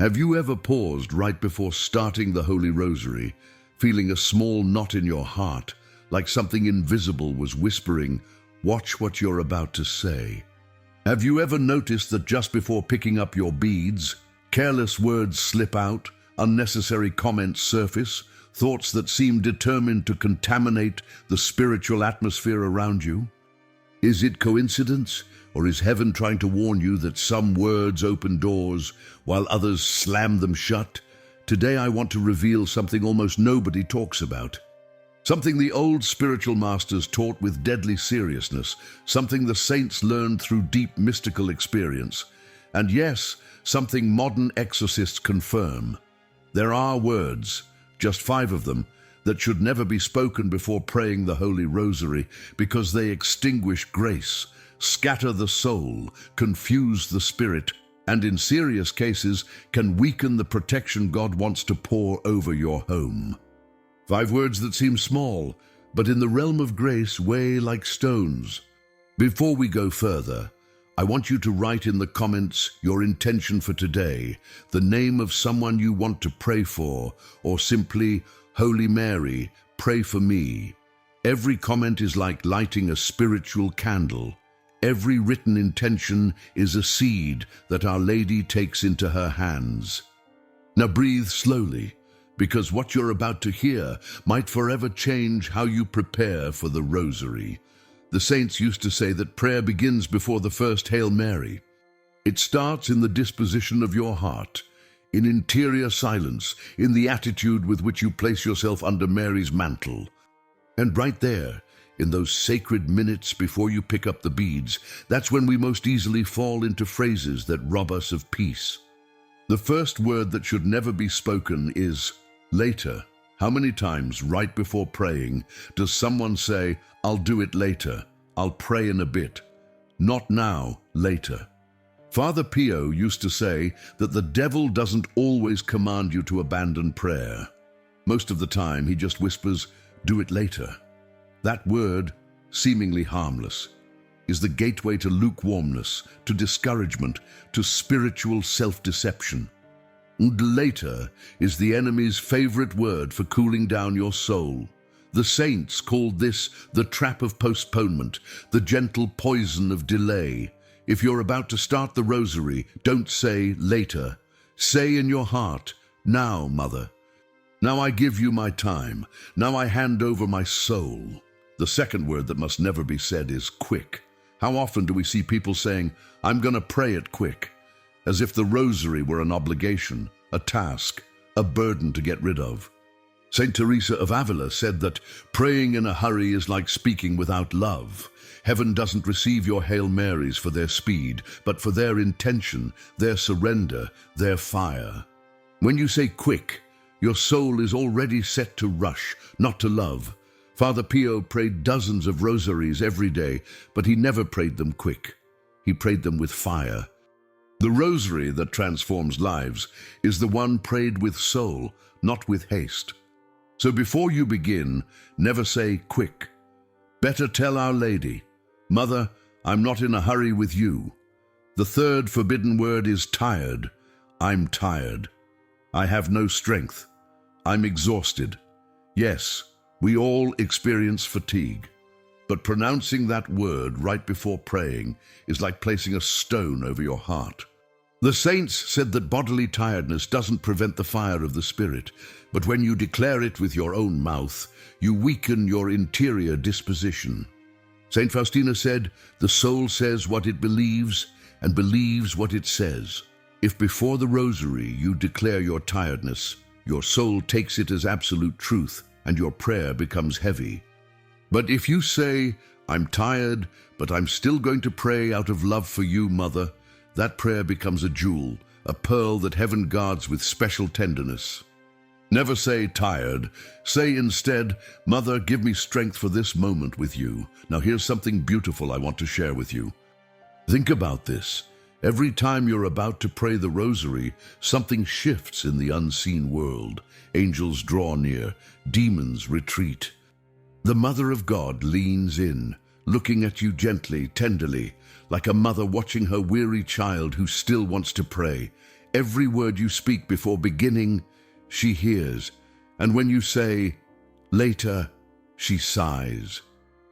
Have you ever paused right before starting the Holy Rosary, feeling a small knot in your heart, like something invisible was whispering, "Watch what you're about to say"? Have you ever noticed that just before picking up your beads, careless words slip out, unnecessary comments surface, thoughts that seem determined to contaminate the spiritual atmosphere around you? Is it coincidence, or is heaven trying to warn you that some words open doors while others slam them shut? Today I want to reveal something almost nobody talks about. Something the old spiritual masters taught with deadly seriousness, something the saints learned through deep mystical experience, and yes, something modern exorcists confirm. There are words, just 5 of them, that should never be spoken before praying the Holy Rosary because they extinguish grace, scatter the soul, confuse the spirit, and in serious cases can weaken the protection God wants to pour over your home. 5 words that seem small, but in the realm of grace weigh like stones. Before we go further, I want you to write in the comments your intention for today, the name of someone you want to pray for, or simply, "Holy Mary, pray for me." Every comment is like lighting a spiritual candle. Every written intention is a seed that Our Lady takes into her hands. Now breathe slowly, because what you're about to hear might forever change how you prepare for the Rosary. The saints used to say that prayer begins before the first Hail Mary. It starts in the disposition of your heart, in interior silence, in the attitude with which you place yourself under Mary's mantle. And right there, in those sacred minutes before you pick up the beads, that's when we most easily fall into phrases that rob us of peace. The first word that should never be spoken is later. How many times right before praying does someone say, "I'll do it later, I'll pray in a bit"? Not now, later. Father Pio used to say that the devil doesn't always command you to abandon prayer. Most of the time he just whispers, "Do it later." That word, seemingly harmless, is the gateway to lukewarmness, to discouragement, to spiritual self-deception. And later is the enemy's favorite word for cooling down your soul. The saints called this the trap of postponement, the gentle poison of delay. If you're about to start the Rosary, don't say later. Say in your heart, "Now, Mother. Now I give you my time. Now I hand over my soul." The second word that must never be said is quick. How often do we see people saying, "I'm going to pray it quick," as if the Rosary were an obligation, a task, a burden to get rid of? Saint Teresa of Avila said that praying in a hurry is like speaking without love. Heaven doesn't receive your Hail Marys for their speed, but for their intention, their surrender, their fire. When you say quick, your soul is already set to rush, not to love. Father Pio prayed dozens of rosaries every day, but he never prayed them quick. He prayed them with fire. The Rosary that transforms lives is the one prayed with soul, not with haste. So before you begin, never say quick. Better tell Our Lady, "Mother, I'm not in a hurry with you." The third forbidden word is tired. I'm tired. I have no strength. I'm exhausted. Yes, we all experience fatigue. But pronouncing that word right before praying is like placing a stone over your heart. The saints said that bodily tiredness doesn't prevent the fire of the Spirit, but when you declare it with your own mouth, you weaken your interior disposition. Saint Faustina said, "The soul says what it believes and believes what it says." If before the Rosary you declare your tiredness, your soul takes it as absolute truth and your prayer becomes heavy. But if you say, "I'm tired, but I'm still going to pray out of love for you, Mother," that prayer becomes a jewel, a pearl that heaven guards with special tenderness. Never say tired. Say instead, "Mother, give me strength for this moment with you." Now here's something beautiful I want to share with you. Think about this. Every time you're about to pray the Rosary, something shifts in the unseen world. Angels draw near, demons retreat. The Mother of God leans in, looking at you gently, tenderly, like a mother watching her weary child who still wants to pray. Every word you speak before beginning, she hears. And when you say, later, she sighs.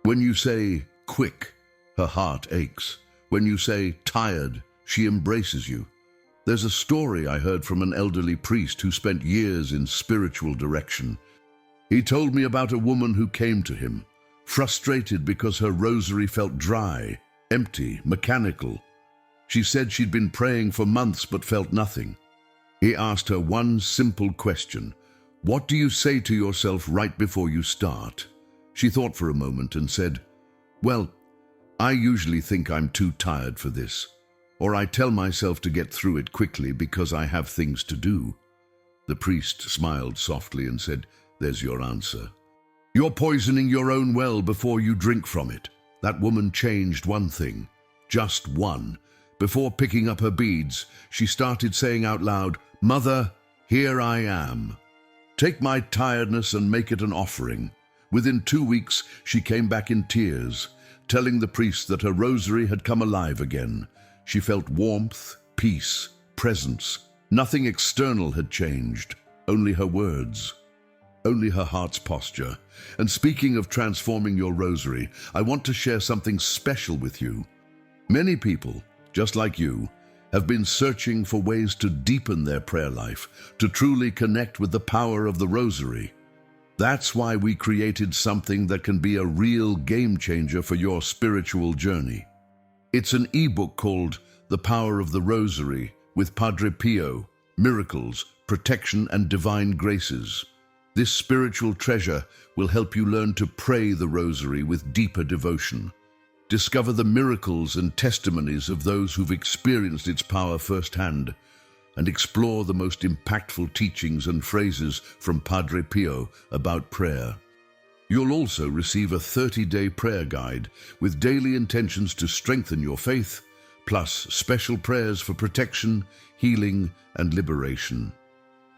When you say, quick, her heart aches. When you say, tired, she embraces you. There's a story I heard from an elderly priest who spent years in spiritual direction. He told me about a woman who came to him, frustrated because her rosary felt dry, empty, mechanical. She said she'd been praying for months but felt nothing. He asked her one simple question: what do you say to yourself right before you start? She thought for a moment and said, well, I usually think I'm too tired for this, or I tell myself to get through it quickly because I have things to do. The priest smiled softly and said, there's your answer. You're poisoning your own well before you drink from it. That woman changed one thing, just one. Before picking up her beads, she started saying out loud, Mother, here I am. Take my tiredness and make it an offering. Within 2 weeks, she came back in tears, telling the priest that her rosary had come alive again. She felt warmth, peace, presence. Nothing external had changed, only her words, only her heart's posture. And speaking of transforming your rosary, I want to share something special with you. Many people, just like you, have been searching for ways to deepen their prayer life, to truly connect with the power of the rosary. That's why we created something that can be a real game changer for your spiritual journey. It's an ebook called The Power of the Rosary with Padre Pio, Miracles, Protection and Divine Graces. This spiritual treasure will help you learn to pray the rosary with deeper devotion. Discover the miracles and testimonies of those who've experienced its power firsthand, and explore the most impactful teachings and phrases from Padre Pio about prayer. You'll also receive a 30-day prayer guide with daily intentions to strengthen your faith, plus special prayers for protection, healing, and liberation.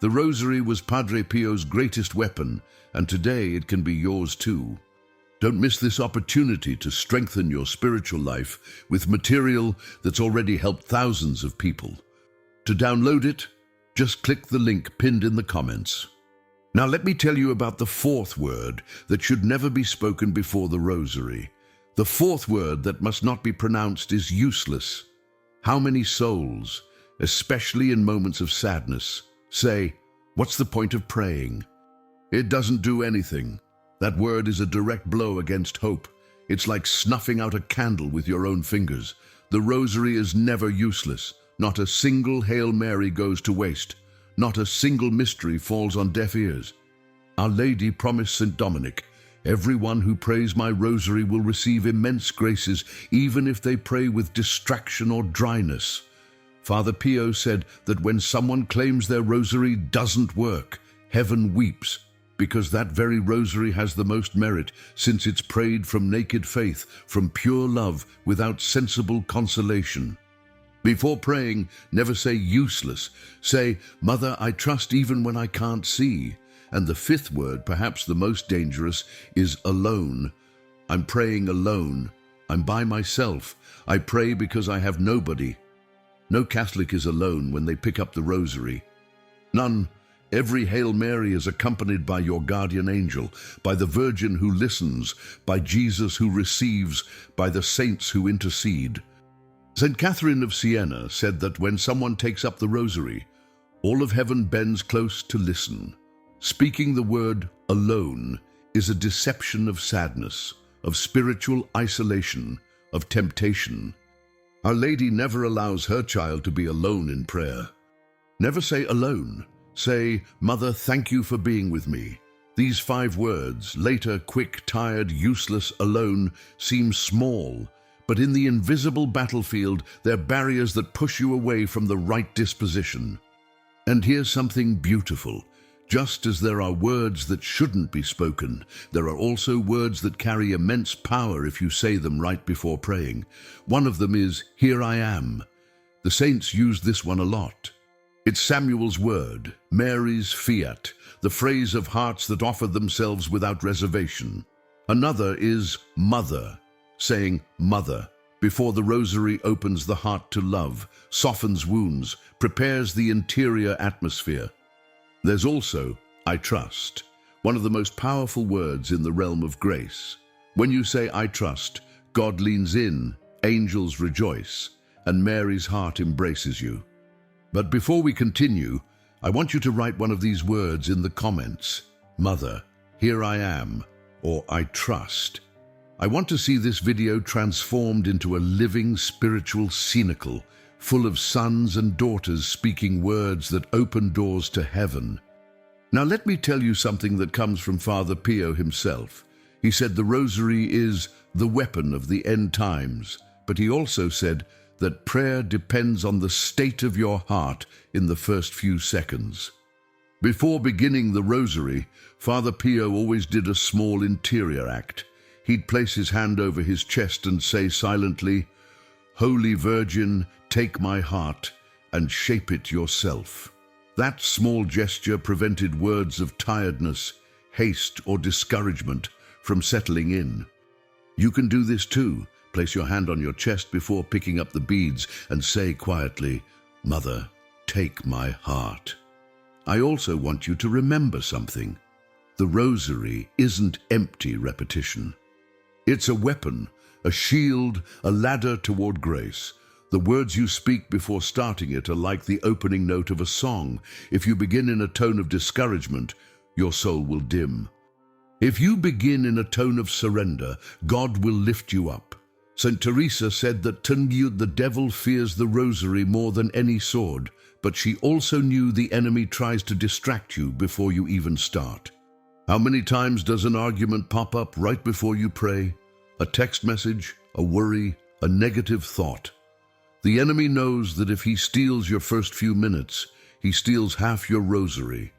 The rosary was Padre Pio's greatest weapon, and today it can be yours too. Don't miss this opportunity to strengthen your spiritual life with material that's already helped thousands of people. To download it, just click the link pinned in the comments. Now let me tell you about the fourth word that should never be spoken before the rosary. The fourth word that must not be pronounced is useless. How many souls, especially in moments of sadness, say, "What's the point of praying?" It doesn't do anything. That word is a direct blow against hope. It's like snuffing out a candle with your own fingers. The rosary is never useless. Not a single Hail Mary goes to waste. Not a single mystery falls on deaf ears. Our Lady promised St. Dominic, everyone who prays my rosary will receive immense graces, even if they pray with distraction or dryness. Father Pio said that when someone claims their rosary doesn't work, heaven weeps, because that very rosary has the most merit, since it's prayed from naked faith, from pure love, without sensible consolation. Before praying, never say useless. Say, Mother, I trust even when I can't see. And the fifth word, perhaps the most dangerous, is alone. I'm praying alone. I'm by myself. I pray because I have nobody. No Catholic is alone when they pick up the rosary. None. Every Hail Mary is accompanied by your guardian angel, by the Virgin who listens, by Jesus who receives, by the saints who intercede. St. Catherine of Siena said that when someone takes up the rosary, all of heaven bends close to listen. Speaking the word alone is a deception of sadness, of spiritual isolation, of temptation. Our Lady never allows her child to be alone in prayer. Never say alone. Say, Mother, thank you for being with me. These 5 words, later, quick, tired, useless, alone, seem small, but in the invisible battlefield, they're barriers that push you away from the right disposition. And here's something beautiful. Just as there are words that shouldn't be spoken, there are also words that carry immense power if you say them right before praying. One of them is, here I am. The saints use this one a lot. It's Samuel's word, Mary's fiat, the phrase of hearts that offer themselves without reservation. Another is mother, saying mother, before the rosary opens the heart to love, softens wounds, prepares the interior atmosphere. There's also, I trust, one of the most powerful words in the realm of grace. When you say, I trust, God leans in, angels rejoice, and Mary's heart embraces you. But before we continue, I want you to write one of these words in the comments. Mother, here I am, or I trust. I want to see this video transformed into a living spiritual cenacle, full of sons and daughters speaking words that open doors to heaven. Now let me tell you something that comes from Father Pio himself. He said the rosary is the weapon of the end times, but he also said that prayer depends on the state of your heart in the first few seconds. Before beginning the rosary, Father Pio always did a small interior act. He'd place his hand over his chest and say silently, Holy Virgin, take my heart and shape it yourself. That small gesture prevented words of tiredness, haste, or discouragement from settling in. You can do this too. Place your hand on your chest before picking up the beads and say quietly, Mother, take my heart. I also want you to remember something. The rosary isn't empty repetition. It's a weapon, a shield, a ladder toward grace. The words you speak before starting it are like the opening note of a song. If you begin in a tone of discouragement, your soul will dim. If you begin in a tone of surrender, God will lift you up. St. Teresa said that the devil fears the rosary more than any sword, but she also knew the enemy tries to distract you before you even start. How many times does an argument pop up right before you pray? A text message, a worry, a negative thought. The enemy knows that if he steals your first few minutes, he steals half your rosary.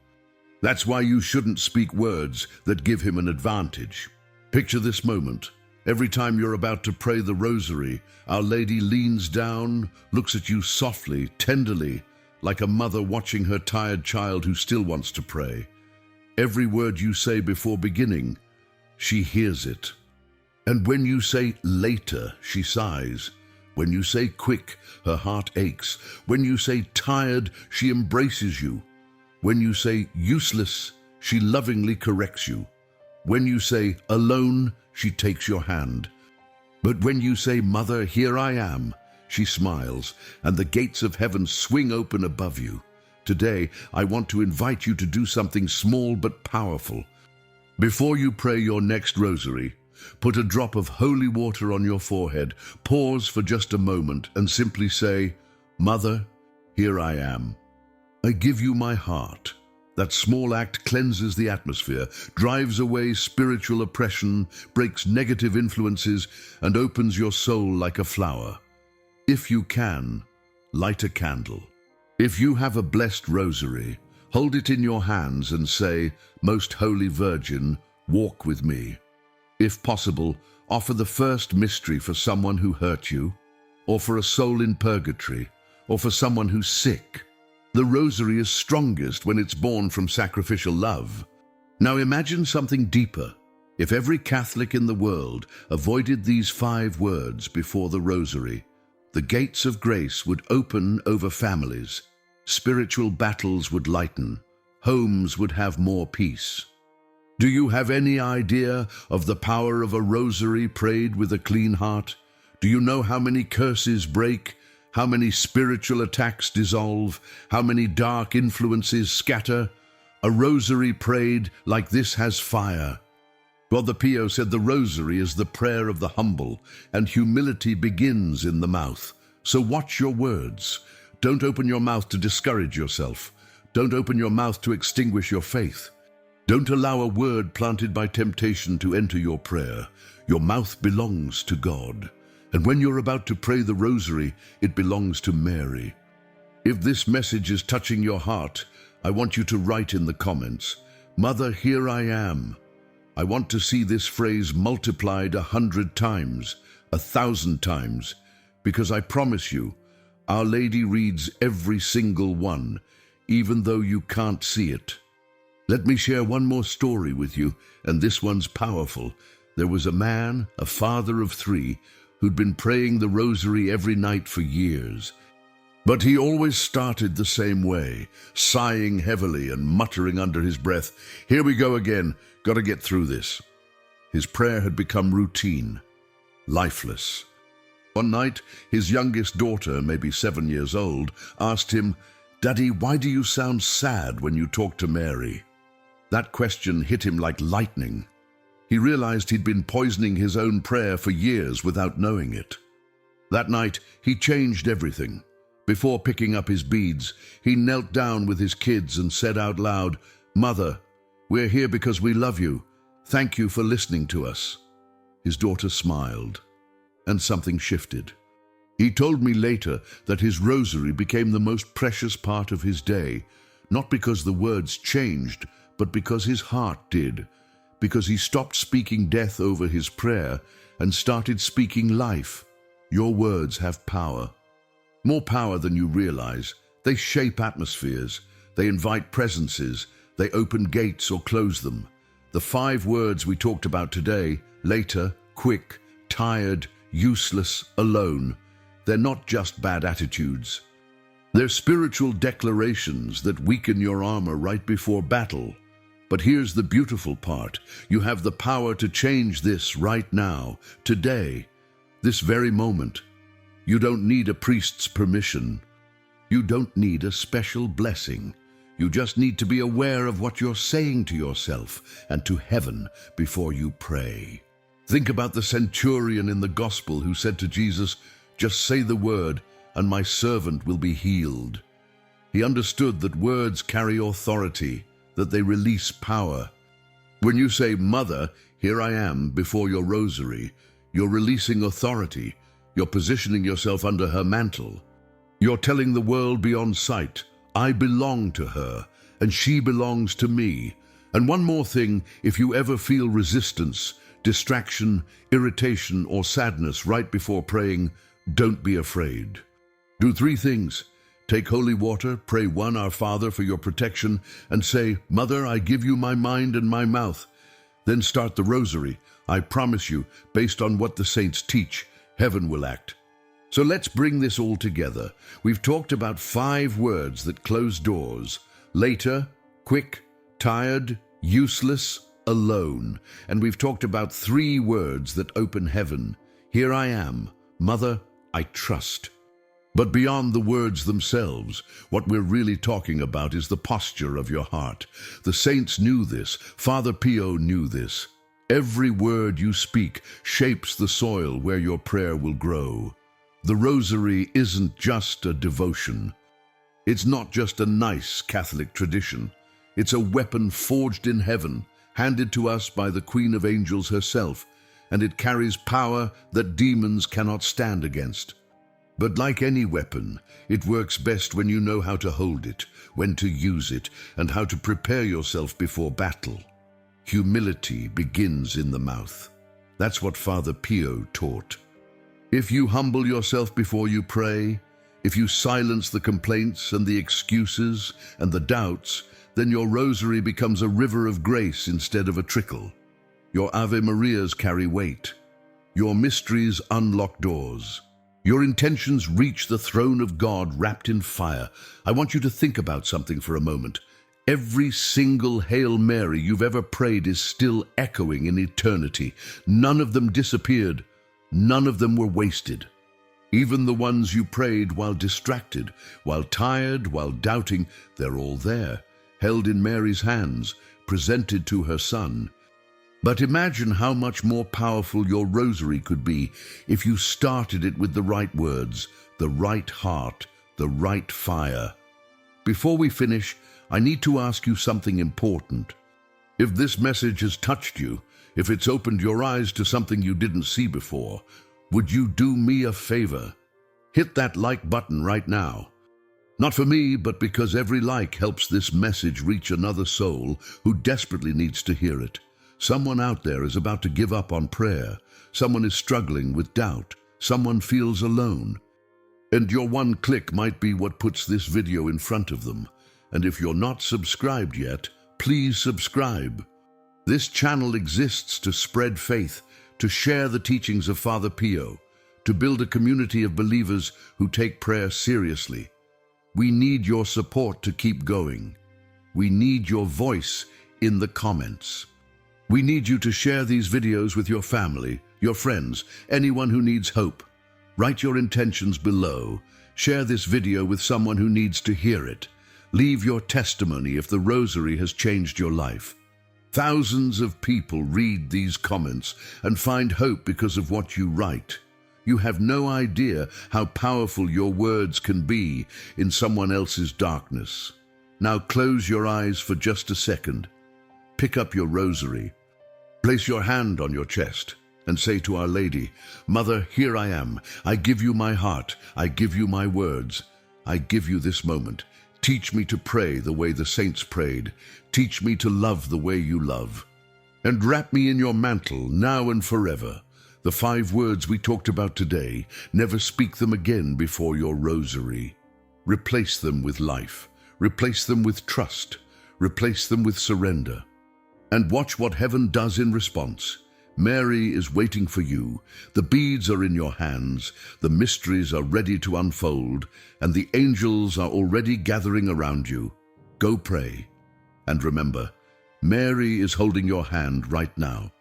That's why you shouldn't speak words that give him an advantage. Picture this moment. Every time you're about to pray the rosary, Our Lady leans down, looks at you softly, tenderly, like a mother watching her tired child who still wants to pray. Every word you say before beginning, she hears it. And when you say later, she sighs. When you say quick, her heart aches. When you say tired, she embraces you. When you say useless, she lovingly corrects you. When you say alone, she takes your hand. But when you say, Mother, here I am, she smiles, and the gates of heaven swing open above you. Today, I want to invite you to do something small but powerful. Before you pray your next rosary, put a drop of holy water on your forehead, pause for just a moment, and simply say, Mother, here I am. I give you my heart. That small act cleanses the atmosphere, drives away spiritual oppression, breaks negative influences, and opens your soul like a flower. If you can, light a candle. If you have a blessed rosary, hold it in your hands and say, Most Holy Virgin, walk with me. If possible, offer the first mystery for someone who hurt you, or for a soul in purgatory, or for someone who's sick. The rosary is strongest when it's born from sacrificial love. Now imagine something deeper. If every Catholic in the world avoided these 5 words before the rosary, the gates of grace would open over families, spiritual battles would lighten, homes would have more peace. Do you have any idea of the power of a rosary prayed with a clean heart? Do you know how many curses break, how many spiritual attacks dissolve, how many dark influences scatter? A rosary prayed like this has fire. Father Pio said the rosary is the prayer of the humble, and humility begins in the mouth. So watch your words. Don't open your mouth to discourage yourself. Don't open your mouth to extinguish your faith. Don't allow a word planted by temptation to enter your prayer. Your mouth belongs to God. And when you're about to pray the rosary, it belongs to Mary. If this message is touching your heart, I want you to write in the comments, Mother, here I am. I want to see this phrase multiplied 100 times, 1,000 times, because I promise you, Our Lady reads every single one, even though you can't see it. Let me share one more story with you, and this one's powerful. There was a man, a father of 3, who'd been praying the rosary every night for years. But he always started the same way, sighing heavily and muttering under his breath, "Here we go again, gotta get through this." His prayer had become routine, lifeless. One night, his youngest daughter, maybe 7 years old, asked him, "Daddy, why do you sound sad when you talk to Mary?" That question hit him like lightning. He realized he'd been poisoning his own prayer for years without knowing it. That night, he changed everything. Before picking up his beads, he knelt down with his kids and said out loud, "Mother, we're here because we love you. Thank you for listening to us." His daughter smiled, and something shifted. He told me later that his rosary became the most precious part of his day, not because the words changed, but because his heart did, because he stopped speaking death over his prayer and started speaking life. Your words have power. More power than you realize. They shape atmospheres. They invite presences. They open gates or close them. The 5 words we talked about today, later, quick, tired, useless, alone, they're not just bad attitudes. They're spiritual declarations that weaken your armor right before battle. But here's the beautiful part. You have the power to change this right now, today, this very moment. You don't need a priest's permission. You don't need a special blessing. You just need to be aware of what you're saying to yourself and to heaven before you pray. Think about the centurion in the gospel who said to Jesus, "Just say the word, and my servant will be healed." He understood that words carry authority, that they release power. When you say, "Mother, here I am," before your rosary, you're releasing authority. You're positioning yourself under her mantle. You're telling the world beyond sight, I belong to her, and she belongs to me. And one more thing, if you ever feel resistance, distraction, irritation, or sadness right before praying, don't be afraid. Do 3 things. Take holy water, pray 1 Our Father for your protection, and say, "Mother, I give you my mind and my mouth." Then start the rosary. I promise you, based on what the saints teach, heaven will act. So let's bring this all together. We've talked about 5 words that close doors: later, quick, tired, useless, alone. And we've talked about 3 words that open heaven: here I am, Mother, I trust. But beyond the words themselves, what we're really talking about is the posture of your heart. The saints knew this. Father Pio knew this. Every word you speak shapes the soil where your prayer will grow. The rosary isn't just a devotion. It's not just a nice Catholic tradition. It's a weapon forged in heaven, handed to us by the Queen of Angels herself, and it carries power that demons cannot stand against. But like any weapon, it works best when you know how to hold it, when to use it, and how to prepare yourself before battle. Humility begins in the mouth. That's what Father Pio taught. If you humble yourself before you pray, if you silence the complaints and the excuses and the doubts, then your rosary becomes a river of grace instead of a trickle. Your Ave Marias carry weight. Your mysteries unlock doors. Your intentions reach the throne of God wrapped in fire. I want you to think about something for a moment. Every single Hail Mary you've ever prayed is still echoing in eternity. None of them disappeared. None of them were wasted. Even the ones you prayed while distracted, while tired, while doubting, they're all there, held in Mary's hands, presented to her Son. But imagine how much more powerful your rosary could be if you started it with the right words, the right heart, the right fire. Before we finish, I need to ask you something important. If this message has touched you, if it's opened your eyes to something you didn't see before, would you do me a favor? Hit that like button right now. Not for me, but because every like helps this message reach another soul who desperately needs to hear it. Someone out there is about to give up on prayer. Someone is struggling with doubt. Someone feels alone. And your one click might be what puts this video in front of them. And if you're not subscribed yet, please subscribe. This channel exists to spread faith, to share the teachings of Father Pio, to build a community of believers who take prayer seriously. We need your support to keep going. We need your voice in the comments. We need you to share these videos with your family, your friends, anyone who needs hope. Write your intentions below. Share this video with someone who needs to hear it. Leave your testimony if the Rosary has changed your life. Thousands of people read these comments and find hope because of what you write. You have no idea how powerful your words can be in someone else's darkness. Now close your eyes for just a second. Pick up your rosary. Place your hand on your chest and say to Our Lady, "Mother, here I am. I give you my heart. I give you my words. I give you this moment. Teach me to pray the way the saints prayed. Teach me to love the way you love. And wrap me in your mantle now and forever." The 5 words we talked about today, never speak them again before your rosary. Replace them with life. Replace them with trust. Replace them with surrender. And watch what heaven does in response. Mary is waiting for you. The beads are in your hands. The mysteries are ready to unfold, and the angels are already gathering around you. Go pray. And remember, Mary is holding your hand right now.